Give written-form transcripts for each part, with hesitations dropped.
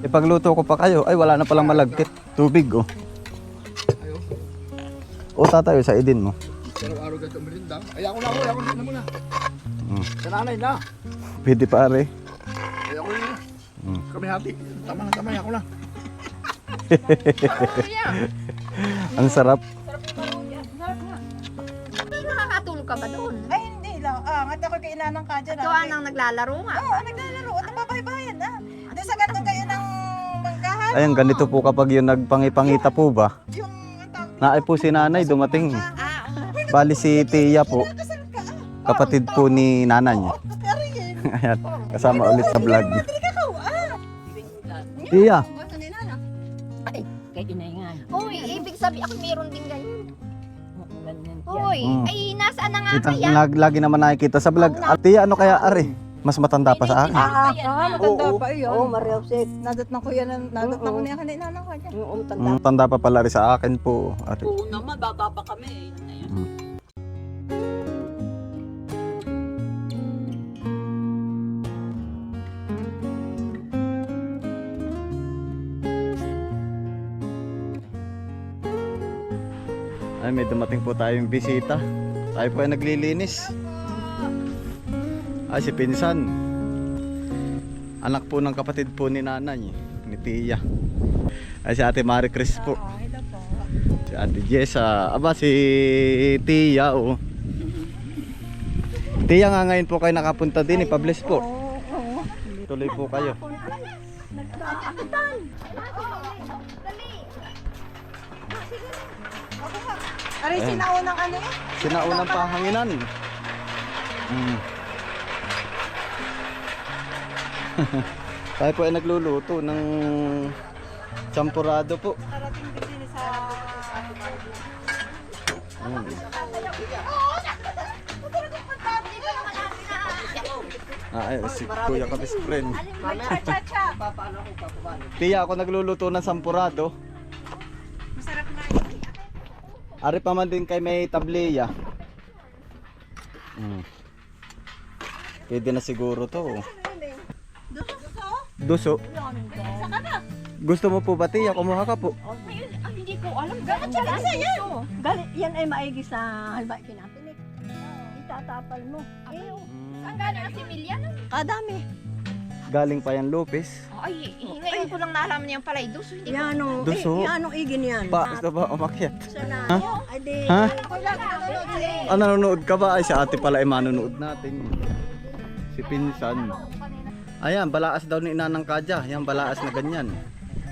Ipagluto ko pa kayo. Ay, wala na palang malagkit. Tubig, oh. O, tatayo sa idin mo. Araw-araw ganito ang merinda. Ay, ako na muna. Sa nanay na. Pwede pare. Ay, ako na. Kami hati. Tama na, ako na. Ang sarap. Nakakatulog ka ba doon? Ay, hindi lang. At ako kay inanang ka dyan. Ikaw ang naglalaro nga. Oo, naglalaro. At nababaybayan na. Doon sa ganito kayo ng manggahan. Ayan, ganito po kapag yung nagpangipangita po ba. Yung Naay po si nanay dumating. Bali si Tia po. kasal ka. Kapatid po ni nanay. Pero yun. Ayan, kasama ulit sa vlog. Madali ka ka. Tia, Gusto ni Nana. Ay, kay inay nga. Uy, ibig sabihin ako meron din ganyan. Ganyan yan. Uy, ay nasaan na nga kita, kaya? lagi naman nakikita sa vlog. At Tia, ano kaya ari? Mas matanda pa sa akin. Matanda pa iyon. Oo, Mariosep. Nadat na ko yan. Nadat na ko niya kanina inanang ka dyan. Oo, tanda. Tanda pa pala rin sa akin po. Ari. Oo naman, baba pa kami. Ayan. Ay, may dumating po tayong bisita. Tayo po ay naglilinis. Ay, si Pinsan. Anak po ng kapatid po ni nanay, ni Tia. Ay, si Ate Marie Chris po. Si Ate Jessa. Aba, si Tia, oh. Tia nga ngayon po kayo nakapunta din, ipabless po. Tuloy po kayo. Aray, Ayan. sinaunang ano eh? Sinaunang pahanginan. Tayo po ay nagluluto ng champurado po. Narating din sa... Ay, si Kuya Kabis friend. Cha-cha-cha. Tia, ako nagluluto ng sampurado. Masarap na. Ari pa man din kay may tableya. Pwede na siguro to. Duso. Gusto mo po ba, Tia? Kumuha ka po. Hindi ko alam. Ganun siya isa yan. Galit, yan ay maigi sa halba kinatinik. Itatapal mo. Ang gano'n ang similyan? Kadami. Galing pa yan Lopez. Ay, ngayon ko lang nalaman niya pala duso. Hindi ko. Yan o. Duso? Yan o igin yan. Pa, gusto ba umakyat? Sana. Ha? Ay di. Ha? Eh. Ah, nanonood ka ba? Ay, si ate pala ay manonood natin. Si Pinsan. Ayan, balaas daw ni Inanang Kadya. Yan, balaas na ganyan.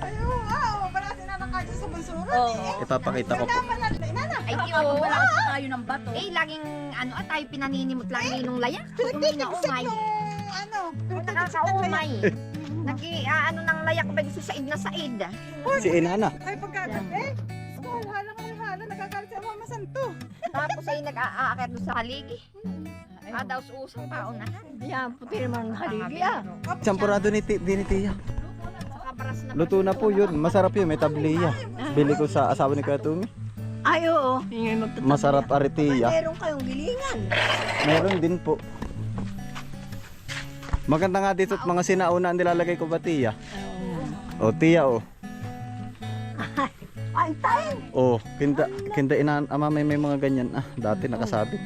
Ayun, wala sinanang ka dyan sa bunsuran eh. Ipapakita ko po. Naman natin, inanang. Ay, di Kapag ko. malakas pa tayo ng bato. Eh, laging ano, tayo pinaninimot lang ninong laya. Pinagtitigsak Umay. yung ano. Nakakaumay. Ano ng layak ba sa said na said? Si Inana. Ay, pagkagabi. School, halang nagkakalit sa mama santo. Tapos ay nag-aakit doon sa haligi. Daw sa usang paunahan. Yan, puti naman ang haligi ah. Champurado ni Tia. Saka paras na. Luto na po yun. Masarap yun. May tableya. Bili ko sa asawa ni Kuya Tumi. Ay oo. Yun yung magtutulog. Masarap ari Tia. Meron kayong gilingan. Meron din po. Maganda nga dito at mga sinauna ang nilalagay ko ba, Tia? O, Tia, o. Ay, tayo. O, kinda ama may mga ganyan. Ah, dati nakasabit.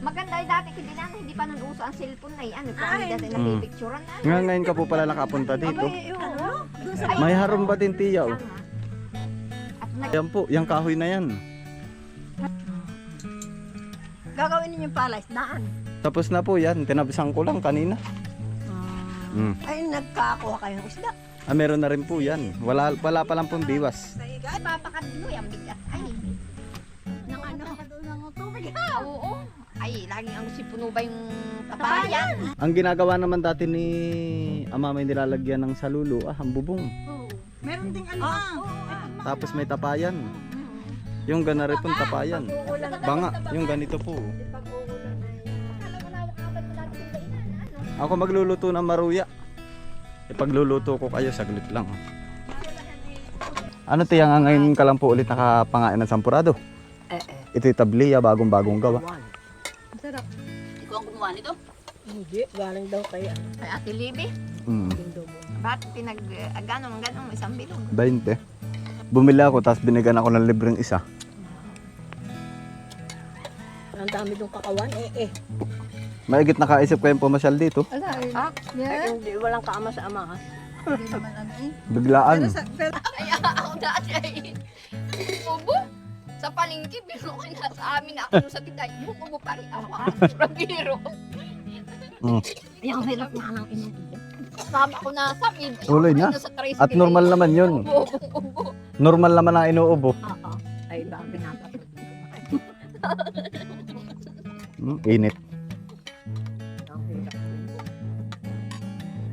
Maganda ay dati hindi na hindi pa nun uso ang cellphone na ano pa hindi dati napipicturean na. Nga ngayon ka po pala nakapunta dito. Ano? Doon sa May harong ba din, Tia, o? At nag Yan po, yung kahoy na yan. gagawin ninyo palay, daan. Tapos na po yan. Tinabisan ko lang kanina. Ay, nagkakakuha kayong isda. Ah, meron na rin po yan. Wala pa lang pong biwas. papakadlo ang bigat ay. Nang ano? Oo. Ay, laging ang si puno ba yung papayan? Ang ginagawa naman dati ni ama may nilalagyan ng salulo, ang bubong. Meron ding ano Tapos may tapayan. Yung ganare pong tapayan. Banga, yung ganito po. Ako magluluto ng maruya. Ipagluluto ko kayo, saglit lang. Ano Tia, nga ngayon ka lang po ulit nakapangain ng sampurado? Ito'y tableya, bagong-bagong gawa. Sarap. Ikaw ang gumawa nito? Hindi, galing daw kay Ay, Ate Libby. Mm. Ba't ganong isang bilog? 20. Bumili ako, tapos binigyan ako ng libreng isa. Ang dami ng kakawan. Maigit nakaisip ko yung pumasyal dito. Ala, Ay, hindi, walang kaama sa ama. Hindi naman ano eh. Biglaan. Pero Kaya ako dati ay ubo. Sa palengke, biro ka na sa amin na ako sa tindahan. Yung ubo pa rin ako. Sobrang biro. Ay, ang hirap na ng ino. Sama ko na sa mid. Tuloy na. Sa tricycle. At normal naman yun. Ubo. Normal naman na inuubo. Oo. Ay, ba, pinapatid. Init. Ang hirap.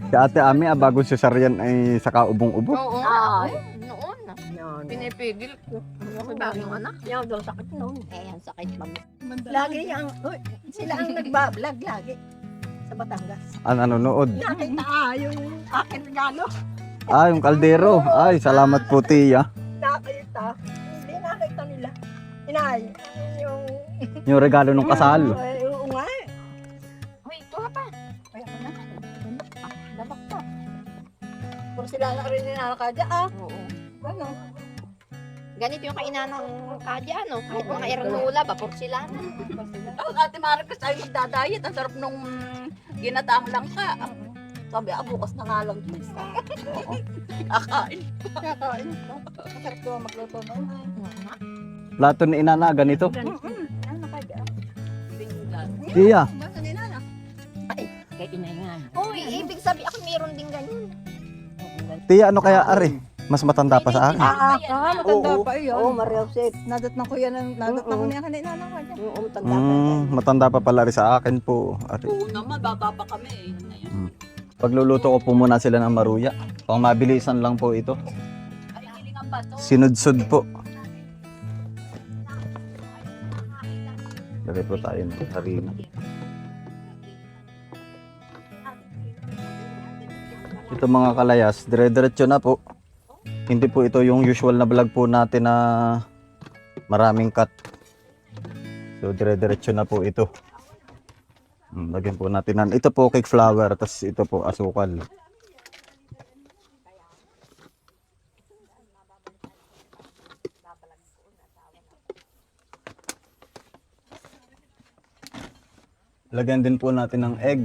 Si Ate Ami, bagong cesarean ay saka ubong-ubo. Oo. Ay. Noon. Yan. Pinipigil ko. Ano ba yung anak? Yan daw sakit noon. Eh, ang sakit mag... Lagi yung, sila ang nagbablog lagi. Sa Batangas. Ang nanonood. Nakita yung akin regalo. Yung kaldero. Ay, salamat po, Tia. Nakita. Hindi nakita nila. Inay. Yung... Yung regalo ng kasal. Ay, oo nga. Uy, ito pa. Ay, ako na. Labak pa. Puro sila na rin ninakadya Oo. Ano? Ganito yung kainan ng kadya, no? Kahit mga ernola, vapor sila na. Ang ate Marcos ay magdadayet. Ang sarap nung ginataang langka. Sabi, bukas na nga lang guys. Kakain. kakain ito. Masarap ko magluto noon. Plato ni Inana, ganito. Ano nakadya? Tia, Basta nila na. Kaya inaingan. Uy, ibig sabihin ako meron din ganyan. Tia, ano kaya ari? Mas matanda pa sa akin. Matanda pa iyon. Oo, Mariosep. Nadat na ko yan. Nadat na ko niya kanina na ko dyan. Oo, matanda pa yan. Matanda pa pala rin sa akin po. Ari. Oo naman, baba pa kami eh. Ayun. Pagluluto ko po muna sila ng maruya. Pang mabilisan lang po ito. Ay, hilingan ba to? Sinudsud po. Lagay po tayo ng harina. Ito mga kalayas, dire-diretso na po. Hindi po ito yung usual na vlog po natin na maraming cut. So dire-diretso na po ito. Lagyan po natin nan. Ito po cake flour, tapos ito po asukal. Lagyan din po natin ng egg.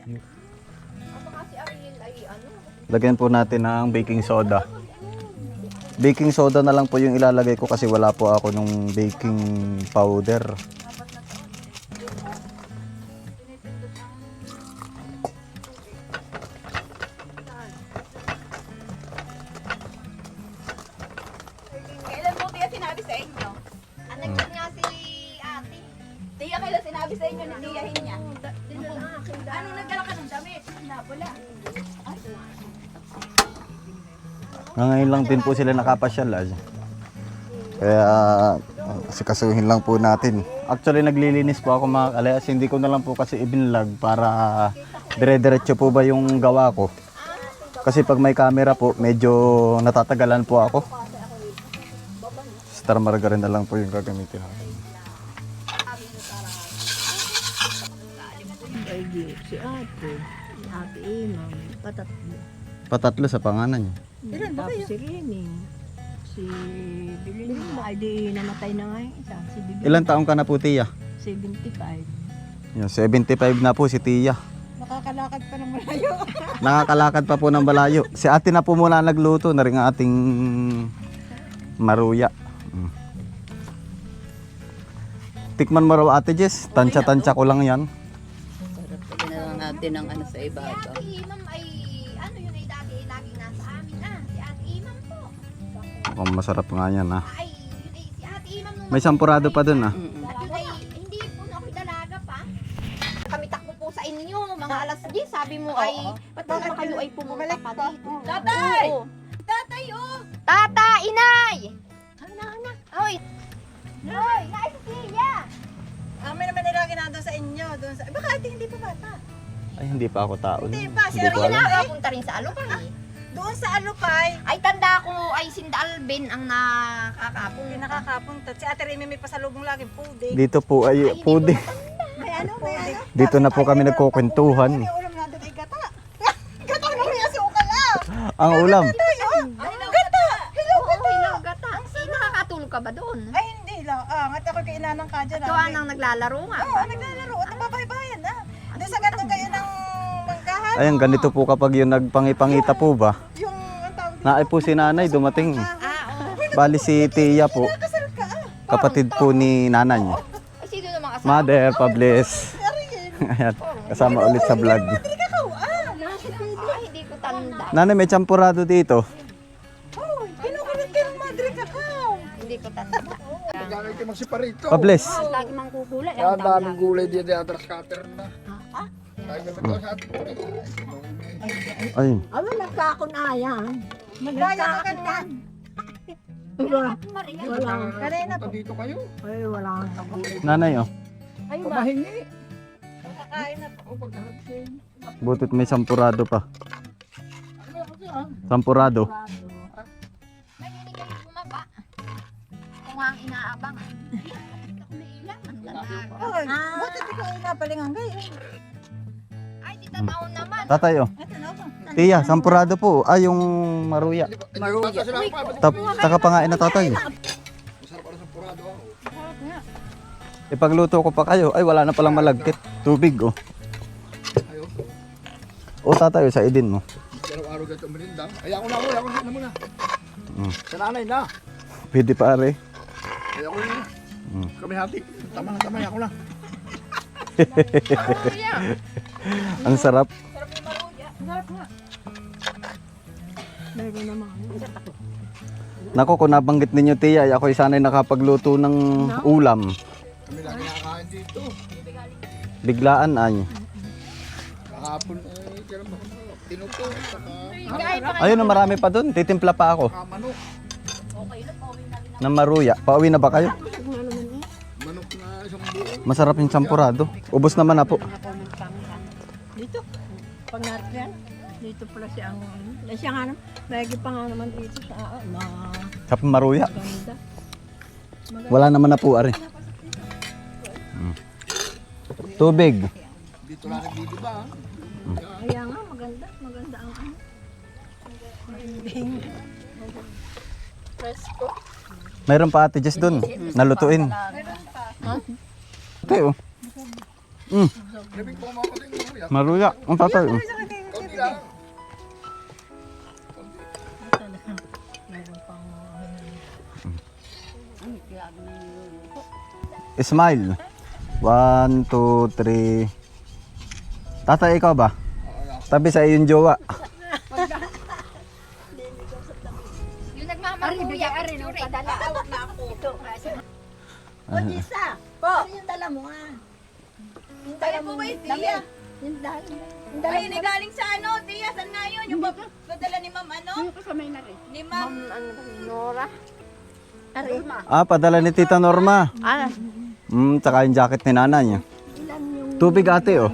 Ako kasi Ariel ay ano? Lagyan po natin ng baking soda. Baking soda na lang po yung ilalagay ko kasi wala po ako nung baking powder. Kailan po tiya sinabi sa inyo? Nag-chat nga si ate. Tiya, kailan sinabi sa inyo na tiyahin niya? Ano nagdala ka ng damit? Napula. Ngayon lang din po sila nakapasyal. Kaya sikasuhin lang po natin. Actually naglilinis po ako mga kalayas. Hindi ko na lang po kasi ibinlog para dire-diretso po ba yung gawa ko. Kasi pag may camera po, medyo natatagalan po ako. Star margarine na lang po yung gagamitin natin. Si ate. Si ate Imam. Patatlo. Patatlo sa panganan niya. Ilan ba kayo? Tapos si Rene. Si Bilin mo. Ay di namatay na nga yung isa. Si Bilin. Ilan taong ka na po, Tia? 75. Yan, 75 na po si Tia. Nakakalakad pa ng malayo. Nakakalakad pa po ng balayo. Si ate na po muna nagluto na rin ang ating maruya. Tikman mo raw ate Jess. Tansya-tansya ko lang yan. Sarap pa na lang natin ang ano sa Si ibabaw. ate Imam ay ano yun ay dati ay laging nasa amin Si ate Imam po. Mukhang masarap nga yan ha. Ay, yun ay si ate Imam nung May sampurado pa dun ha. Mm-mm. Yun ay, hindi po na ako'y dalaga pa. Kami takbo po sa inyo, mga alas 10. Sabi mo ay, ba't naman kayo ay pumunta pa dito? Tatay! Oo. Tatay, oh! Tata, inay! Anak. Oy! Oy, nais siya! Amin naman nilagay na doon sa inyo. Doon sa... Baka ate hindi pa bata. Ay hindi pa ako tao. Hindi pa, si Hindi ko Hindi alam. nakakapunta rin sa alukay. Doon sa Alupay, Ay, tanda ko ay Sinda Alvin ang nakakapon. yung nakakapunta. Si Ate Remy may pasalubong lagi, pudding. Dito po ay pude. May ano, may ano. Dito na po kami nagkukwentuhan. Yung ulam natin ay gata. Gata na may asukal ah. Ang ulam. Tayo, gata. Hello, Oo, hilaw gata. Nakakatulog ka ba doon? Ay, hindi lang. Ngat ako kay inanang ka dyan. Ito ang naglalaro nga. Oo, naglalaro. At nababaybayan na. Doon sa gantong kayo ng bangkahan. Ayan, ganito po kapag yung nagpangipangita po ba. Yung, ang tawag dito. Naay po si nanay dumating. Oo. Bali si Tia po, Kasal ka ah. kapatid po ni nanay. Ay, sino naman kasama? Mother, pa-bless. Ayan, kasama ulit sa vlog. Hindi ka ka ah. Ay, hindi ko tanda. Nanay, may champurado dito. Oh, kinukulit kayo ng madre kakao. Hindi ko tanda. Gamit kayo magsiparito. Pa-bless. Lagi mang kukulay. Kaya ang daming gulay dito yung atras cutter na. Tayo gamit ko sa atin. Ayun. Ano nagkakunayan? Gaya ka kanina. Wala. Maria. Wala. Kanina Punta dito kayo. Ay, wala. Nanay, oh. Ay, Pamahingi. Kakain na. O pagkaharap kayo. Butit may sampurado pa. Sampurado. May hindi kayo bumaba. Kung ang inaabang. May ilan. Ang ganda. Ay, buti di ko inapalingan kayo. Ay, di tamaon naman. Tatay, oh. Ito na ako. Tia, sampurado po. Ay, yung maruya. Maruya. Sila ako pa. Taka pa nga na tatay. Masarap para sa purado ako. Ipagluto ko pa kayo. Ay, wala na palang malagkit. Tubig, oh. Ayo. O tatay, oh, sa idin mo. Araw-araw ganito merinda. Ay, ako na muna. Mm. Sa nanay na. Pwede pare. Ay, ako na. Mm. Kami hati. Tama na, ako na. Ang sarap. Meron naman. Nako, kung nabanggit ninyo, Tia, ay ako'y sana'y nakapagluto ng ulam. Kami lang nakakain dito. Biglaan ay. Kahapon, kailan ba? Tinuto. Saka Ayun, marami pa dun. Titimpla pa ako. manok. Ng maruya. Pauwi na ba kayo? Manok na isang buo. Masarap yung champurado. Ubos naman na po. Dito. Pag natin, dito pala siya ang... Siya nga naman, lagi pa nga naman dito sa... Sa maruya. Maganda. Wala naman na po, ari. Tubig. Dito lang dito ba? Kaya nga, maganda. Maganda ang ano. Presko. Mayroon pa ate Jess dun. Nalutuin. Ate, oh. Labing po mga kaling maruya. Maruya. Ang tatay, oh. Kaunti lang. Meron pang... Smile. 1, 2, 3. Tatay, ikaw ba? Tabi sa iyong jowa. Yung nagmamaruya. no, padala. Tawag na ako. Ito. O, Disa. Po. Ano yung dala mo, ah? Yung dala Kaya po ba yung dami. tiya? Yung dala. Yung dala Ayun, galing sa ano, tiya, saan nga yun? Yung padala ni ma'am ano? Ni ma'am. Nora. Ari. Ah, padala ni Tita Norma. Ah, Tsaka yung jacket ni nanay niya. ilan yung... Tubig ate, oh.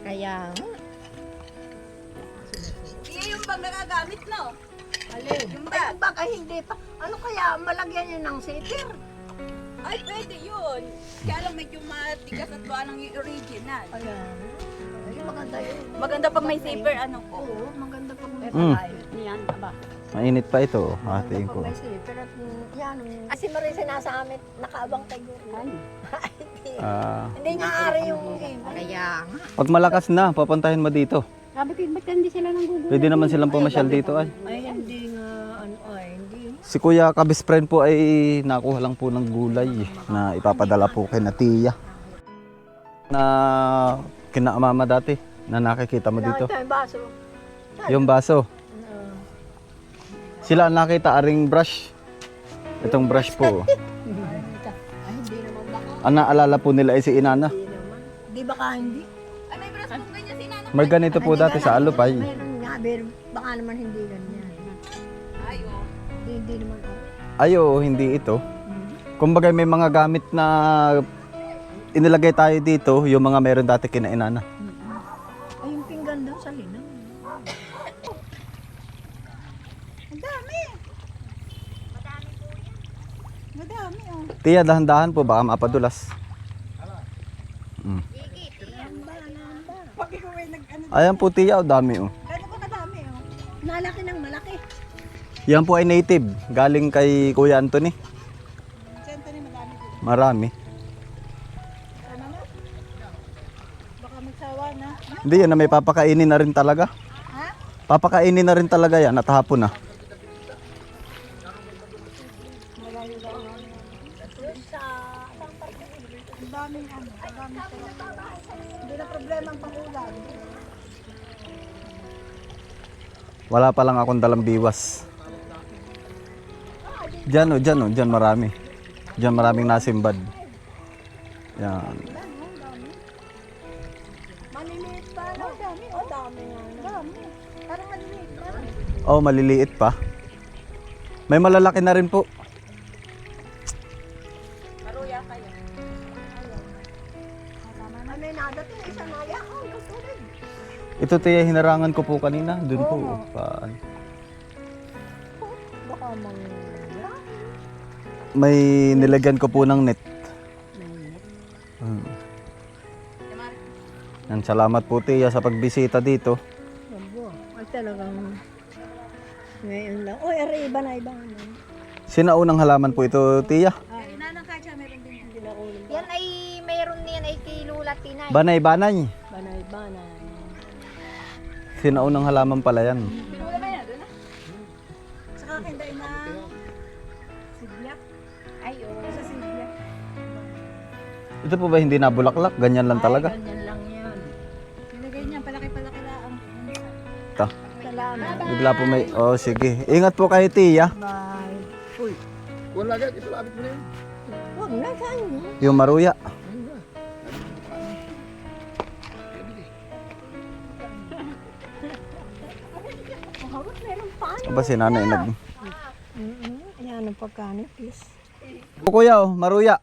Kaya, Tiya yung bag nagagamit, no? alin? Yung Ay, bag. baka hindi pa. Ano kaya, malagyan yun ng sitter? Ay, pwede yun. Kaya lang medyo matigas at buwan ng original. Ayan. Ay, maganda yun. Maganda pag may zipper, ano po? Oo, maganda pag may Mm. Niyan, aba. Mainit pa ito, oh. Hatiin ko. Pag may sitter at yan. Kasi Marisa nasa amin, nakaabang kay Guru. Hindi niya ari yung Kaya nga. Pag malakas na, papuntahin mo dito. Sabi ko, ba't hindi sila nang gugulo? Pwede naman silang pumasyal dito ay. Ay, hindi nga, ano, ay, hindi. Si Kuya Kabis friend po ay nakuha lang po ng gulay na ipapadala po kay na Tia. Na kinaamama dati na nakikita mo dito. Ito yung baso. Yung baso. Sila ang nakita aring brush. Itong brush po. Ay, hindi naman baka. Ang naalala po nila ay si Inana. Hindi naman. Di baka hindi. Ay, may brass po ganyan si Nanay. May ganito po dati sa Alupay. Meron nga, pero baka naman hindi ganyan. Ay, oh. Hindi naman. Ayo, hindi ito. Kumbaga may mga gamit na inilagay tayo dito, yung mga meron dati kina Inana. Ay, yung pinggan daw sa linang. Madami oh. Tiya, dahan-dahan po, baka mapadulas. Pag ikaw ay nag-ano, Ayan po tiya, dami oh. gano'n ba kadami oh? Malaki ng malaki. Yan po ay native, galing kay Kuya Anthony. Sento ni madami din. Marami. Ano na? Baka magsawa na. Hindi yan na may papakainin na rin talaga. Ha? Papakainin na rin talaga yan at hapon na. Ang daming ano, ang daming sarap. Hindi na problema ang pangulan. Wala pa lang akong dalang biwas. Diyan marami. Diyan maraming nasimbad. Yan. Maliliit pa. Ang dami. Oh, dami nga. Dami. Parang maliliit. Parang Oh, maliliit pa. May malalaki na rin po. Maruya kayo. Ano yung nadating? Isang naya. Oh, gusto rin. Ito tiya, hinarangan ko po kanina. Doon po. Pa, Baka mang... may nilagyan ko po ng net. Yan, salamat po tiya sa pagbisita dito. Labo. Ay talagang... Ngayon lang. Oh, iba na ibang ano. Sinaunang halaman po ito tiya. inanang kasya meron din. Hindi na ulo. Yan ay, mayroon niyan ay kay Lula Tinay. Banay-banay. Banay-banay. Sinaunang halaman pala yan. Saka kinday na sidyak. Ay, oo. Sa sidyak. Ito po ba hindi nabulaklak? Ganyan lang talaga. Ganyan lang yan. Nilagay niya palaki-palaki lang. Ito. Salamat. Bigla po may... Oh, sige. Ingat po kayo tiya. Bye. Uy, wala agad. Ito lapit mo na yun. Huwag na saan mo. Yung maruya. Aba si nanay nag... Ayan ang pagkanipis. Kuya oh, maruya.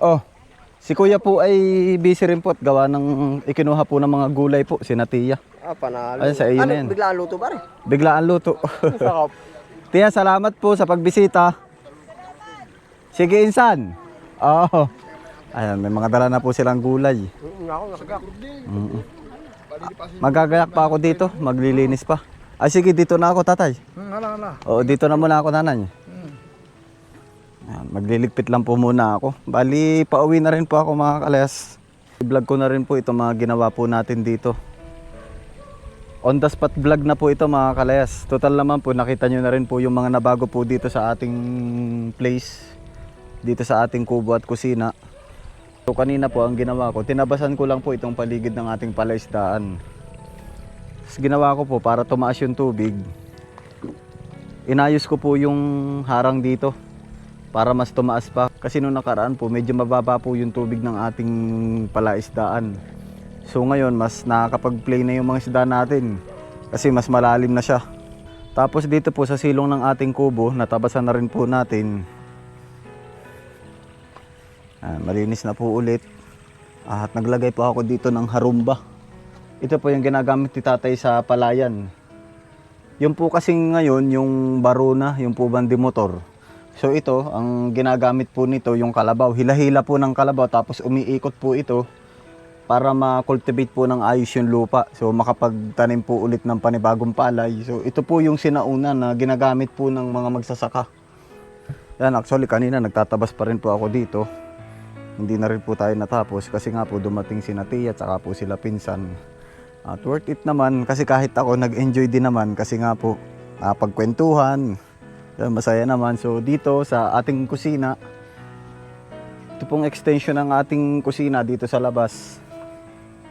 Oh, si kuya po ay busy rin po at gawa ng ikinuha po ng mga gulay po, si Tiya. Panalo. Ayun sa iyo na yan. Biglaan luto ba rin? Biglaan luto. Sarap. Tiya, salamat po sa pagbisita. Sige, insan. Oh. Ayan, may mga dala na po silang gulay. Ako, nakagak. Magagayak pa ako dito, maglilinis pa. Ay sige, dito na ako tatay. Hala. Oo, dito na muna ako nanay. Ayan, magliligpit lang po muna ako. Bali, pauwi na rin po ako mga kalayas. I-vlog ko na rin po itong mga ginawa po natin dito. On the spot vlog na po ito mga kalayas. Total naman po, nakita nyo na rin po yung mga nabago po dito sa ating place. Dito sa ating kubo at kusina. So kanina po ang ginawa ko, tinabasan ko lang po itong paligid ng ating palaisdaan. Tapos ginawa ko po para tumaas yung tubig. Inayos ko po yung harang dito para mas tumaas pa. Kasi nung nakaraan po, medyo mababa po yung tubig ng ating palaisdaan. So ngayon, mas nakakapag-play na yung mga isda natin kasi mas malalim na siya. Tapos dito po sa silong ng ating kubo, natabasan na rin po natin. Malinis na po ulit. At naglagay po ako dito ng harumba. Ito po yung ginagamit ni tatay sa palayan. Yung po kasing ngayon, yung baruna, yung po bandi motor. So ito, ang ginagamit po nito, yung kalabaw. Hila-hila po ng kalabaw, tapos umiikot po ito para ma-cultivate po ng ayos yung lupa. So makapagtanim po ulit ng panibagong palay. So ito po yung sinauna na ginagamit po ng mga magsasaka. Yan, actually kanina nagtatabas pa rin po ako dito. Hindi na rin po tayo natapos kasi nga po dumating si Tiya at saka po sila pinsan. At worth it naman kasi kahit ako nag-enjoy din naman kasi nga po pagkwentuhan, masaya naman. So dito sa ating kusina, ito pong extension ng ating kusina dito sa labas.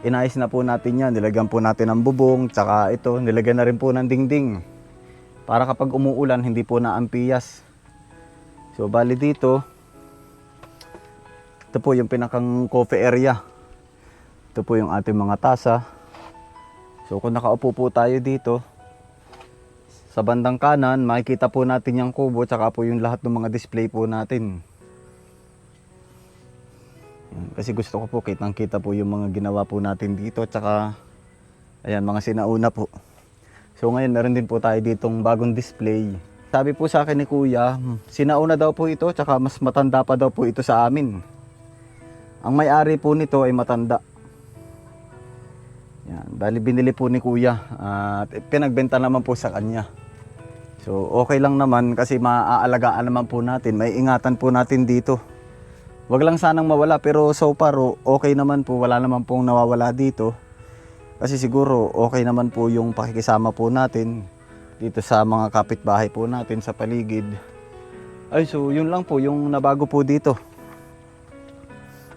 Inayos na po natin yan, nilagyan po natin ng bubong, tsaka ito, nilagyan na rin po ng dingding. Para kapag umuulan, hindi po naampiyas. So bali dito, ito po yung pinakang coffee area. Ito po yung ating mga tasa. So kung nakaupo po tayo dito, sa bandang kanan, makikita po natin yung kubo, tsaka po yung lahat ng mga display po natin. Yan, kasi gusto ko po kitang-kita po yung mga ginawa po natin dito, tsaka ayan, mga sinauna po. So ngayon meron din po tayo ditong bagong display. Sabi po sa akin ni Kuya, sinauna daw po ito, tsaka mas matanda pa daw po ito sa amin. Ang may-ari po nito ay matanda. Yan, bali binili po ni Kuya at pinagbenta naman po sa kanya. So okay lang naman kasi maaalagaan naman po natin, may ingatan po natin dito. Wag lang sanang mawala, pero so far okay naman po, wala naman pong nawawala dito. Kasi siguro okay naman po yung pakikisama po natin dito sa mga kapitbahay po natin sa paligid. Ay, so yun lang po yung nabago po dito.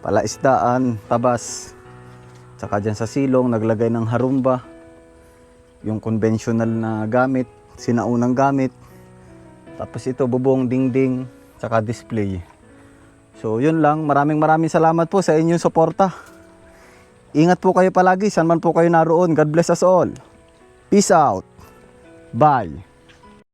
Palaisdaan, tabas. Tsaka dyan sa silong naglagay ng harumba. Yung conventional na gamit, sinaunang gamit. Tapos ito bubong, dingding, tsaka display. So yun lang, maraming salamat po sa inyong suporta. Ingat po kayo palagi, saan man po kayo naroon. God bless us all. Peace out. Bye.